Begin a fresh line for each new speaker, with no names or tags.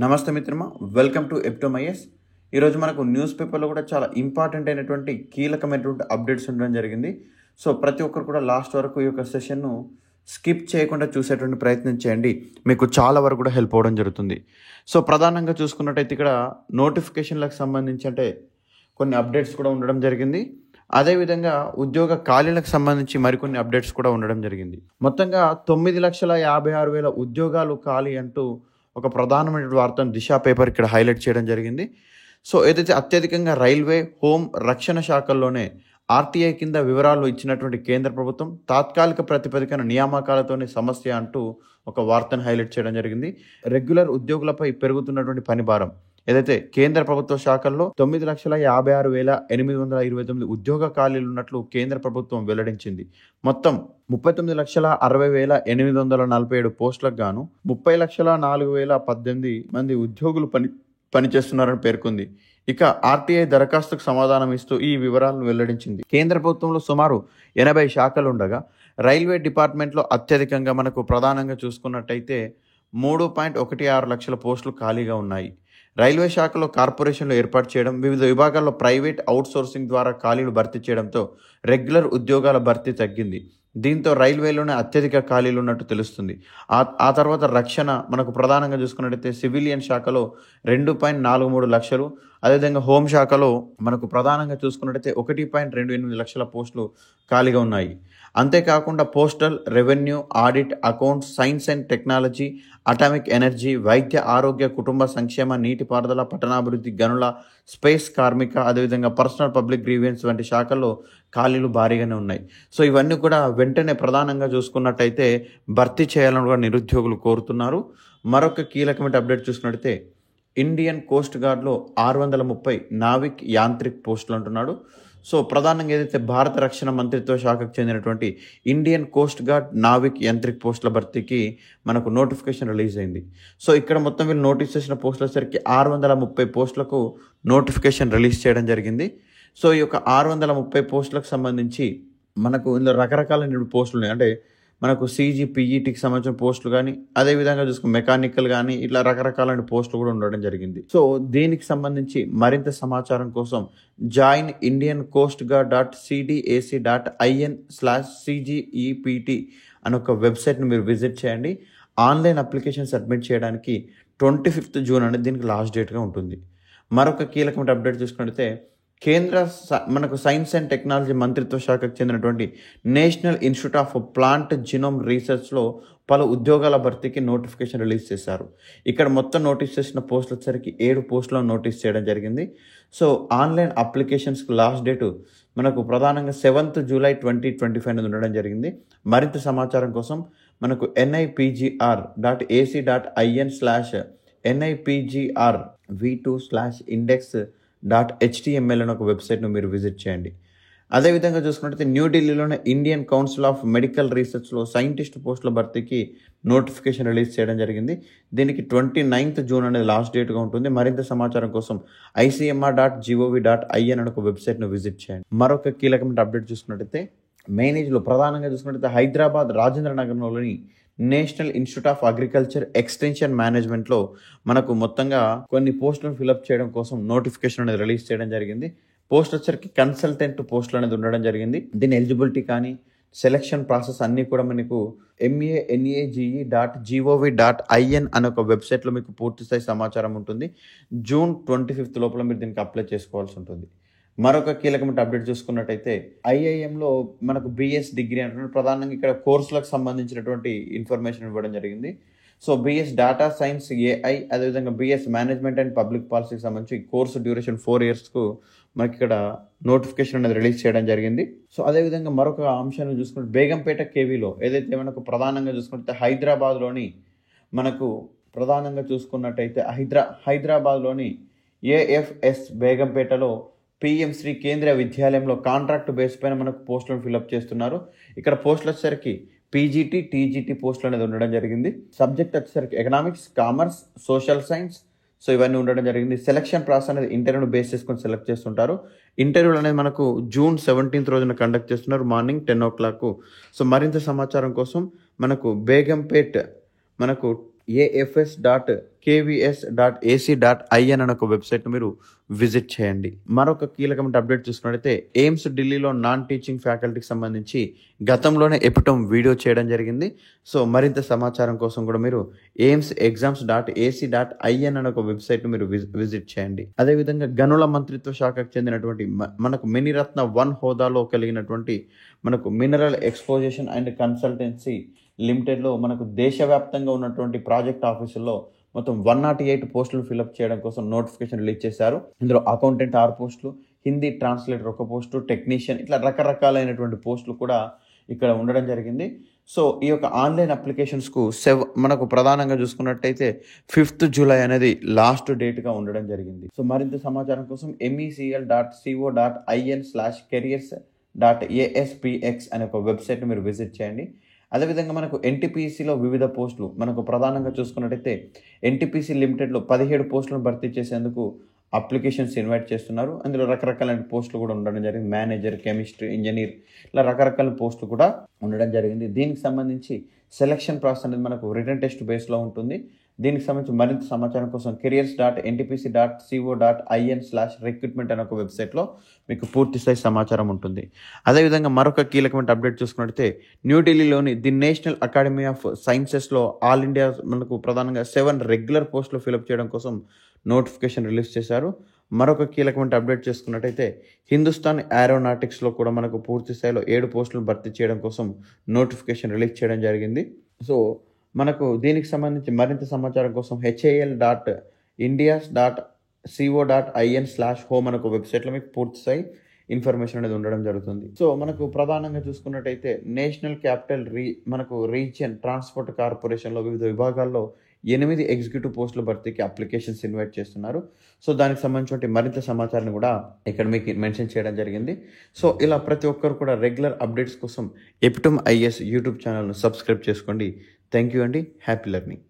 నమస్తే మిత్రమా, welcome to ఎప్టోమైఎస్. ఈరోజు మనకు న్యూస్ పేపర్లో కూడా చాలా ఇంపార్టెంట్ అయినటువంటి కీలకమైనటువంటి అప్డేట్స్ ఉండడం జరిగింది. సో ప్రతి ఒక్కరు కూడా లాస్ట్ వరకు ఈ యొక్క సెషన్ను స్కిప్ చేయకుండా చూసేటువంటి ప్రయత్నం చేయండి, మీకు చాలా వరకు కూడా హెల్ప్ అవ్వడం జరుగుతుంది. సో ప్రధానంగా చూసుకున్నట్టయితే ఇక్కడ నోటిఫికేషన్లకు సంబంధించి అంటే కొన్ని అప్డేట్స్ కూడా ఉండడం జరిగింది. అదేవిధంగా ఉద్యోగ ఖాళీలకు సంబంధించి మరికొన్ని అప్డేట్స్ కూడా ఉండడం జరిగింది. మొత్తంగా 9,56,000 ఉద్యోగాలు ఖాళీ అంటూ ఒక ప్రధానమైన వార్తను దిశ పేపర్ ఇక్కడ హైలైట్ చేయడం జరిగింది. సో ఏదైతే అత్యధికంగా రైల్వే, హోం, రక్షణ శాఖల్లోనే ఆర్టీఐ కింద వివరాలు ఇచ్చినటువంటి కేంద్ర ప్రభుత్వం తాత్కాలిక ప్రతిపదికన నియామకాలతోనే సమస్య అంటూ ఒక వార్తను హైలైట్ చేయడం జరిగింది. రెగ్యులర్ ఉద్యోగులపై పెరుగుతున్నటువంటి పని భారం, ఏదైతే కేంద్ర ప్రభుత్వ శాఖల్లో 9,56,829 ఉద్యోగ ఖాళీలు ఉన్నట్లు కేంద్ర ప్రభుత్వం వెల్లడించింది. మొత్తం 39,60,847 పోస్టులకు గాను 30,04,018 మంది ఉద్యోగులు పనిచేస్తున్నారని పేర్కొంది. ఇక ఆర్టీఐ దరఖాస్తుకు సమాధానం ఇస్తూ ఈ వివరాలను వెల్లడించింది. కేంద్ర ప్రభుత్వంలో సుమారు 80 శాఖలు ఉండగా రైల్వే డిపార్ట్మెంట్లో అత్యధికంగా మనకు ప్రధానంగా చూసుకున్నట్టయితే 3.16 లక్షల పోస్టులు ఖాళీగా ఉన్నాయి. రైల్వే శాఖలో కార్పొరేషన్లు ఏర్పాటు చేయడం, వివిధ విభాగాల్లో ప్రైవేట్ అవుట్సోర్సింగ్ ద్వారా ఖాళీలు భర్తీ చేయడంతో రెగ్యులర్ ఉద్యోగాల భర్తీ తగ్గింది. దీంతో రైల్వేలోనే అత్యధిక ఖాళీలు ఉన్నట్టు తెలుస్తుంది. ఆ తర్వాత రక్షణ మనకు ప్రధానంగా చూసుకున్నట్టయితే సివిలియన్ శాఖలో 2.43 లక్షలు, అదేవిధంగా హోం శాఖలో మనకు ప్రధానంగా చూసుకున్నట్టయితే 1.28 లక్షల పోస్టులు ఖాళీగా ఉన్నాయి. అంతేకాకుండా postal, revenue, audit, accounts, science and technology, atomic energy, వైద్య ఆరోగ్య కుటుంబ సంక్షేమ, నీటిపారుదల, పట్టణాభివృద్ధి, గనుల, స్పేస్, కార్మిక, అదేవిధంగా పర్సనల్ పబ్లిక్ గ్రీవెన్స్ వంటి శాఖల్లో ఖాళీలు భారీగానే ఉన్నాయి. సో ఇవన్నీ కూడా వెంటనే ప్రధానంగా చూసుకున్నట్టయితే భర్తీ చేయాలని కూడా నిరుద్యోగులు కోరుతున్నారు. మరొక కీలకమైన అప్డేట్ చూసుకున్నట్టయితే ఇండియన్ కోస్ట్ గార్డ్లో 630 నావిక్ యాంత్రిక్ పోస్టులు అంటున్నాడు. సో ప్రధానంగా ఏదైతే భారత రక్షణ మంత్రిత్వ శాఖకు చెందినటువంటి Indian coast guard Navik Yantrik పోస్టుల భర్తీకి మనకు నోటిఫికేషన్ రిలీజ్ అయింది. సో ఇక్కడ మొత్తం వీళ్ళు నోటీస్ చేసిన పోస్టుల సరికి 630 పోస్టులకు నోటిఫికేషన్ రిలీజ్ చేయడం జరిగింది. సో ఈ యొక్క 630 పోస్టులకు సంబంధించి మనకు ఇందులో రకరకాల పోస్టులు ఉన్నాయి. అంటే మనకు CGPETకి సంబంధించిన పోస్టులు కానీ, అదేవిధంగా చూసుకుని మెకానికల్ కానీ, ఇట్లా రకరకాలైన పోస్టులు కూడా ఉండడం జరిగింది. సో దీనికి సంబంధించి మరింత సమాచారం కోసం joinindiancoastguard.cdac.in/CGEPT అనే ఒక వెబ్సైట్ని మీరు విజిట్ చేయండి. ఆన్లైన్ అప్లికేషన్ సబ్మిట్ చేయడానికి 25th జూన్ అనేది దీనికి లాస్ట్ డేట్గా ఉంటుంది. మరొక కీలకమైన అప్డేట్ చూసుకుంటే కేంద్ర మనకు సైన్స్ అండ్ టెక్నాలజీ మంత్రిత్వ శాఖకు చెందినటువంటి national institute of plant genome రీసెర్చ్లో పలు ఉద్యోగాల భర్తీకి నోటిఫికేషన్ రిలీజ్ చేశారు. ఇక్కడ మొత్తం నోటీస్ చేసిన పోస్టుల సరికి 7 పోస్టులను నోటీస్ చేయడం జరిగింది. సో ఆన్లైన్ అప్లికేషన్స్కి లాస్ట్ డేటు మనకు ప్రధానంగా 7th జూలై 2025 ఉండడం జరిగింది. మరింత సమాచారం కోసం మనకు nipgr.ac.in/nipgrv2/index.html అనే ఒక వెబ్సైట్ను మీరు విజిట్ చేయండి. అదేవిధంగా చూసుకున్నట్లయితే న్యూఢిల్లీలోని ఇండియన్ కౌన్సిల్ ఆఫ్ మెడికల్ రీసెర్చ్లో సైంటిస్ట్ పోస్టుల భర్తీకి నోటిఫికేషన్ రిలీజ్ చేయడం జరిగింది. దీనికి 29th జూన్ అనేది లాస్ట్ డేట్గా ఉంటుంది. మరింత సమాచారం కోసం icmr.gov.in అనే ఒక వెబ్సైట్ను విజిట్ చేయండి. మరొక కీలకమైన అప్డేట్ చూసుకున్నట్టయితే మేనేజ్లో ప్రధానంగా చూసుకున్నట్టయితే హైదరాబాద్ రాజేంద్ర నగరంలోని national institute of agriculture extension మేనేజ్మెంట్లో మనకు మొత్తంగా కొన్ని పోస్టులను ఫిలప్ చేయడం కోసం నోటిఫికేషన్ అనేది రిలీజ్ చేయడం జరిగింది. పోస్ట్ వచ్చరికి కన్సల్టెంట్ పోస్టులు అనేది ఉండడం జరిగింది. దీని ఎలిజిబిలిటీ కానీ సెలక్షన్ ప్రాసెస్ అన్నీ కూడా మనకు manage.gov.in అనే ఒక వెబ్సైట్లో మీకు పూర్తి స్థాయి సమాచారం ఉంటుంది. జూన్ 25th లోపల మీరు దీనికి అప్లై చేసుకోవాల్సి ఉంటుంది. మరొక కీలకమైన అప్డేట్ చూసుకున్నట్టయితే ఐఐఎంలో మనకు BS డిగ్రీ అంటే ప్రధానంగా ఇక్కడ కోర్సులకు సంబంధించినటువంటి ఇన్ఫర్మేషన్ ఇవ్వడం జరిగింది. So BS data science AI, అదేవిధంగా BS మేనేజ్మెంట్ అండ్ పబ్లిక్ పాలసీకి సంబంధించి కోర్సు డ్యూరేషన్ 4 yearsకు మనకి ఇక్కడ నోటిఫికేషన్ అనేది రిలీజ్ చేయడం జరిగింది. సో అదేవిధంగా మరొక అంశాన్ని చూసుకుంటే బేగంపేట కేవీలో ఏదైతే మనకు ప్రధానంగా చూసుకుంటే హైదరాబాద్లోని మనకు ప్రధానంగా చూసుకున్నట్టయితే హైదరాబాద్లోని AFS బేగంపేటలో PM శ్రీ కేంద్రీయ విద్యాలయంలో కాంట్రాక్ట్ బేస్ పైన మనకు పోస్టులను ఫిలప్ చేస్తున్నారు. ఇక్కడ పోస్టులు వచ్చేసరికి PGT, TGT పోస్టులు అనేది ఉండడం జరిగింది. సబ్జెక్ట్ వచ్చేసరికి economics, commerce, social science, so ఇవన్నీ ఉండడం జరిగింది. సెలక్షన్ ప్రాసెస్ అనేది ఇంటర్వ్యూను బేస్ చేసుకొని సెలెక్ట్ చేస్తుంటారు. ఇంటర్వ్యూలు అనేది మనకు జూన్ 17th రోజున కండక్ట్ చేస్తున్నారు, మార్నింగ్ 10 o'clock. సో మరింత సమాచారం కోసం మనకు బేగంపేట్ మనకు afs.kvs.ac.in అనే ఒక వెబ్సైట్ మీరు విజిట్ చేయండి. మరొక కీలకమైన అప్డేట్ చూసుకున్నట్లయితే ఎయిమ్స్ ఢిల్లీలో నాన్ టీచింగ్ ఫ్యాకల్టీకి సంబంధించి గతంలోనే ఎపిటోమ్ వీడియో చేయడం జరిగింది. సో మరింత సమాచారం కోసం కూడా మీరు aimsexams.ac.in అనే ఒక వెబ్సైట్ మీరు విజిట్ చేయండి. అదేవిధంగా గనుల మంత్రిత్వ శాఖకు చెందినటువంటి మనకు మినిరత్న 1 హోదాలో కలిగినటువంటి మనకు మినరల్ ఎక్స్పోజిషన్ అండ్ కన్సల్టెన్సీ లిమిటెడ్లో మనకు దేశవ్యాప్తంగా ఉన్నటువంటి ప్రాజెక్ట్ ఆఫీసుల్లో మొత్తం 108 పోస్టులు ఫిలప్ చేయడం కోసం నోటిఫికేషన్ రిలీజ్ చేశారు. ఇందులో అకౌంటెంట్ 6 పోస్టులు, హిందీ ట్రాన్స్లేటర్ 1 పోస్టు, టెక్నీషియన్, ఇట్లా రకరకాలైనటువంటి పోస్టులు కూడా ఇక్కడ ఉండడం జరిగింది. సో ఈ యొక్క ఆన్లైన్ అప్లికేషన్స్కు మనకు ప్రధానంగా చూసుకున్నట్టయితే 5th జూలై అనేది లాస్ట్ డేట్గా ఉండడం జరిగింది. సో మరింత సమాచారం కోసం mecl.co.in/careers.aspx అనే ఒక వెబ్సైట్ని మీరు విజిట్ చేయండి. అదేవిధంగా మనకు ఎన్టీపీసీలో వివిధ పోస్టులు మనకు ప్రధానంగా చూసుకున్నట్టయితే ఎన్టీపీసీ లిమిటెడ్లో 17 పోస్టులను భర్తీ చేసేందుకు అప్లికేషన్స్ ఇన్వైట్ చేస్తున్నారు. అందులో రకరకాలైన పోస్టులు కూడా ఉండడం జరిగింది. మేనేజర్, కెమిస్ట్రీ, ఇంజనీర్, ఇలా రకరకాల పోస్టులు కూడా ఉండడం జరిగింది. దీనికి సంబంధించి సెలక్షన్ ప్రాసెస్ అనేది మనకు రిటర్న్ టెస్ట్ బేస్లో ఉంటుంది. దీనికి సంబంధించి మరింత సమాచారం కోసం careers.ntpc.co.in/recruitment అనే ఒక వెబ్సైట్లో మీకు పూర్తి స్థాయి సమాచారం ఉంటుంది. అదేవిధంగా మరొక కీలకమైన అప్డేట్ చూసుకున్నట్లయితే న్యూఢిల్లీలోని ది నేషనల్ అకాడమీ ఆఫ్ సైన్సెస్లో ఆల్ ఇండియా మనకు ప్రధానంగా 7 రెగ్యులర్ పోస్టులు ఫిలప్ చేయడం కోసం నోటిఫికేషన్ రిలీజ్ చేశారు. మరొక కీలకమైన అప్డేట్ చేసుకున్నట్టయితే హిందుస్థాన్ ఏరోనాటిక్స్లో కూడా మనకు పూర్తి స్థాయిలో 7 పోస్టులను భర్తీ చేయడం కోసం నోటిఫికేషన్ రిలీజ్ చేయడం జరిగింది. సో మనకు దీనికి సంబంధించి మరింత సమాచారం కోసం hal.indias.co.in/home అనే ఒక వెబ్సైట్లో మీకు పూర్తి స్థాయి ఇన్ఫర్మేషన్ అనేది ఉండడం జరుగుతుంది. సో మనకు ప్రధానంగా చూసుకున్నట్టయితే నేషనల్ క్యాపిటల్ మనకు రీజియన్ ట్రాన్స్పోర్ట్ కార్పొరేషన్లో వివిధ విభాగాల్లో 8 ఎగ్జిక్యూటివ్ పోస్టుల భర్తీకి అప్లికేషన్స్ ఇన్వైట్ చేస్తున్నారు. సో దానికి సంబంధించిన మరింత సమాచారాన్ని కూడా ఇక్కడ మీకు మెన్షన్ చేయడం జరిగింది. సో ఇలా ప్రతి ఒక్కరు కూడా రెగ్యులర్ అప్డేట్స్ కోసం ఎపిటోమ్ ఐఏఎస్ యూట్యూబ్ ఛానల్ను సబ్స్క్రైబ్ చేసుకోండి. థ్యాంక్ యూ అండి. Happy learning.